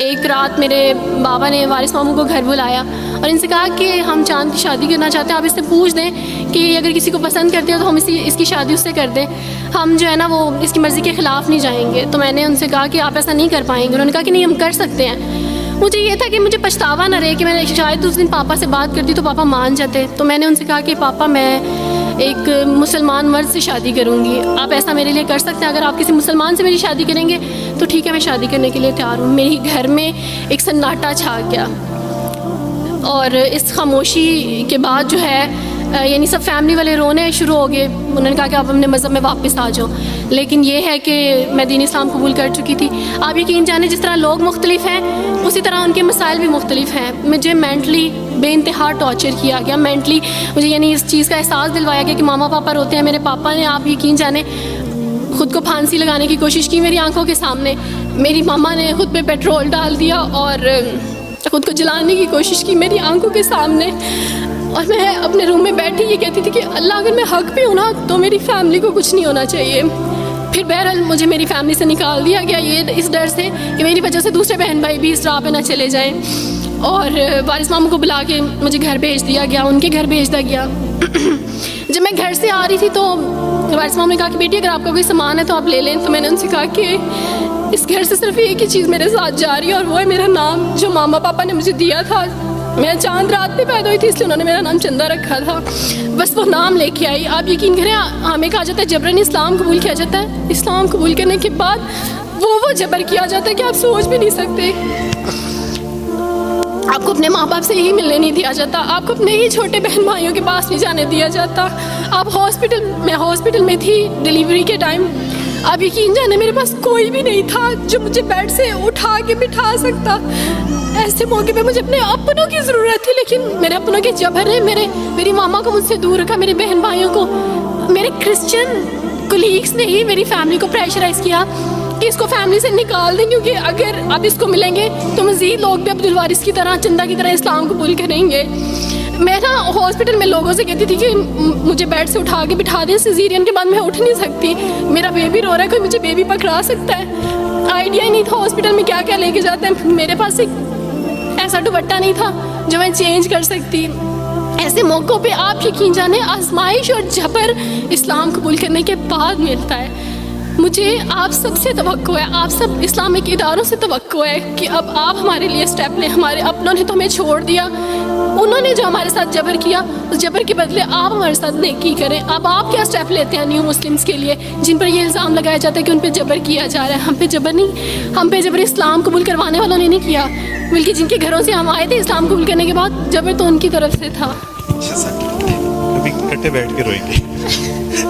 ایک رات میرے بابا نے وارث ماموں کو گھر بلایا اور ان سے کہا کہ ہم چاند کی شادی کرنا چاہتے ہیں, آپ اس سے پوچھ دیں کہ اگر کسی کو پسند کرتے ہو تو ہم اس کی شادی اس سے کر دیں, ہم جو ہے نا وہ اس کی مرضی کے خلاف نہیں جائیں گے. تو میں نے ان سے کہا کہ آپ ایسا نہیں کر پائیں گے. انہوں نے کہا کہ نہیں ہم کر سکتے ہیں. مجھے یہ تھا کہ مجھے پچھتاوا نہ رہے کہ میں نے شاید اس دن پاپا سے بات کرتی تو پاپا مان جاتے. تو میں نے ان سے کہا کہ پاپا میں ایک مسلمان مرد سے شادی کروں گی, آپ ایسا میرے لیے کر سکتے ہیں؟ اگر آپ کسی مسلمان سے میری شادی کریں گے تو ٹھیک ہے, میں شادی کرنے کے لیے تیار ہوں. میری گھر میں ایک سناٹا چھا گیا اور اس خاموشی کے بعد جو ہے یعنی سب فیملی والے رونے شروع ہو گئے. انہوں نے کہا کہ آپ اپنے مذہب میں واپس آ جاؤ. لیکن یہ ہے کہ میں دین اسلام قبول کر چکی تھی. آپ یقین جانیں جس طرح لوگ مختلف ہیں اسی طرح ان کے مسائل بھی مختلف ہیں. مجھے مینٹلی بے انتہا ٹارچر کیا گیا. مینٹلی مجھے یعنی اس چیز کا احساس دلوایا گیا کہ ماما پاپا روتے ہیں. میرے پاپا نے آپ یقین جانیں خود کو پھانسی لگانے کی کوشش کی میری آنکھوں کے سامنے. میری ماما نے خود پہ پیٹرول ڈال دیا اور خود کو جلانے کی کوشش کی میری آنکھوں کے سامنے. اور میں اپنے روم میں بیٹھی یہ کہتی تھی کہ اللہ اگر میں حق پہ ہوں نا تو میری فیملی کو کچھ نہیں ہونا چاہیے. پھر بہرحال مجھے میری فیملی سے نکال دیا گیا یہ اس ڈر سے کہ میری وجہ سے دوسرے بہن بھائی بھی اس راہ پہ نہ چلے جائیں. اور وارث ماموں کو بلا کے مجھے گھر بھیج دیا گیا, ان کے گھر بھیج دیا گیا. جب میں گھر سے آ رہی تھی تو وارث ماموں نے کہا کہ بیٹی اگر آپ کا کوئی سامان ہے تو آپ لے لیں. تو میں نے ان سے کہا کہ اس گھر سے صرف ایک ہی چیز میرے ساتھ جا رہی ہے اور وہ ہے میرا نام جو ماما پاپا نے مجھے دیا تھا. میں چاند رات پہ پیدا ہوئی تھی اس لیے انہوں نے میرا نام چندہ رکھا تھا. بس وہ نام لے کے آئی. آپ یقین کریں ہمیں کہا جاتا ہے جبراً اسلام قبول کیا جاتا ہے. اسلام قبول کرنے کے بعد وہ جبر کیا جاتا ہے کہ آپ سوچ بھی نہیں سکتے. آپ کو اپنے ماں باپ سے ہی ملنے نہیں دیا جاتا, آپ کو اپنے ہی چھوٹے بہن بھائیوں کے پاس نہیں جانے دیا جاتا. آپ ہاسپٹل میں تھی ڈیلیوری کے ٹائم. آپ یقین جانے میرے پاس کوئی بھی نہیں تھا جو مجھے بیڈ سے اٹھا کے بٹھا سکتا. ایسے موقع پہ مجھے اپنے اپنوں کی ضرورت تھی لیکن میرے اپنوں کے جبر نے میری ماما کو مجھ سے دور رکھا. میرے بہن بھائیوں کو میرے کرسچن کولیگس نے ہی میری فیملی کو پریشرائز کیا کہ اس کو فیملی سے نکال دیں کیونکہ اگر آپ اس کو ملیں گے تو مزید لوگ بھی عبدالوارث کی طرح چندہ کی طرح اسلام قبول کریں گے. میں نا ہاسپٹل میں لوگوں سے کہتی تھی کہ مجھے بیڈ سے اٹھا کے بٹھا دیں, سیزیرین کے بعد میں اٹھ نہیں سکتی, میرا بیبی رو رہا ہے, کوئی مجھے بیبی پکڑا سکتا ہے. آئیڈیا ہی نہیں تھا ہاسپٹل میں کیا کیا لے کے جاتے ہیں. میرے پاس ایک ایسا دوپٹہ نہیں تھا جو میں چینج کر سکتی. ایسے موقعوں پہ آپ یقین جانیں آزمائش اور جبر اسلام قبول کرنے کے بعد ملتا ہے. مجھے آپ سب سے توقع ہے, آپ سب اسلامک اداروں سے توقع ہے کہ اب آپ ہمارے لیے اسٹیپ لیں. ہمارے اپنوں نے تو ہمیں چھوڑ دیا, انہوں نے جو ہمارے ساتھ جبر کیا اس جبر کے بدلے آپ ہمارے ساتھ نیکی کریں. اب آپ کیا اسٹیپ لیتے ہیں نیو مسلمس کے لیے جن پر یہ الزام لگایا جاتا ہے کہ ان پہ جبر کیا جا رہا ہے؟ ہم پہ جبر نہیں, ہم پہ جبر اسلام قبول کروانے والوں نے نہیں کیا بلکہ جن کے گھروں سے ہم آئے تھے اسلام قبول کرنے کے بعد جبر تو ان کی طرف سے تھا. ابھی کٹے بیٹھ کے روئیں گے.